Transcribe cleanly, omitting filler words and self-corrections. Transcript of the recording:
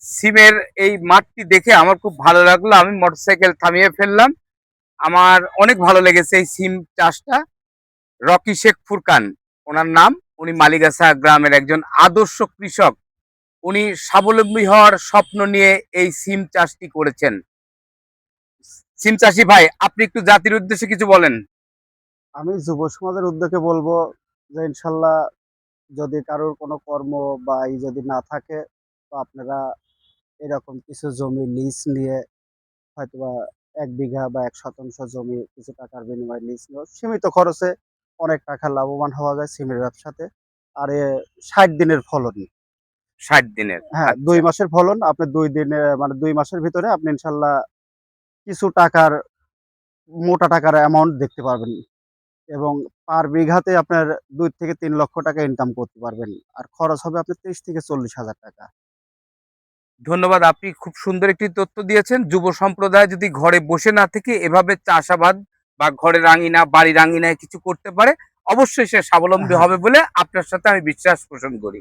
সিমের এই মাঠটি দেখে আমার খুব ভালো লাগলো। আমি মোটরসাইকেল থামিয়ে ফেললাম। আমার অনেক ভালো লেগেছে এই সিম চাষটা। রকি শেখ ফুরকান ওনার নাম। উনি মালিগাছা গ্রামের একজন আদর্শ কৃষক। উনি স্বাবলম্বী হওয়ার স্বপ্ন নিয়ে এই সিম চাষটি করেছেন। সিম চাষি ভাই, আপনি একটু জাতির উদ্দেশ্যে কিছু বলেন। আমি যুব সমাজের উদ্যোগে বলবো যে ইনশাল্লাহ যদি কারোর কোনো কর্ম বা এই যদি না থাকে, তো আপনারা এরকম কিছু জমি লিজ নিয়ে হয়তোবা 1 বিঘা বা 1 শতাংশ জমি কিছু টাকার বিনিময়ে লিজ নিয়ে সীমিত খরচে অনেক টাকা লাভবান হওয়া যায় সিমের ব্যবসাতে। আর 60 দিনের ফলন। 60 দিনের? হ্যাঁ, দুই আচ্ছা। মাসের ফলন। আপনি 2 দিনে মানে 2 মাসের ভিতরে আপনি ইনশাল্লাহ কিছু টাকার মোটা টাকার অ্যামাউন্ট দেখতে পারবেন, এবং পার বিঘাতে আপনার 2 থেকে 3 লক্ষ টাকা ইনকাম করতে পারবেন। আর খরচ হবে আপনার 30 থেকে 40 হাজার টাকা। ধন্যবাদ। আপনি খুব সুন্দর একটি তথ্য দিয়েছেন। যুব সম্প্রদায় যদি ঘরে বসে না থেকে এভাবে চাষাবাদ বা ঘরের আঙিনা, বাড়ির আঙিনায় কিছু করতে পারে, অবশ্যই সে স্বাবলম্বী হ্যাঁ, হবে বলে আপনার সাথে আমি বিশ্বাস পোষণ করি।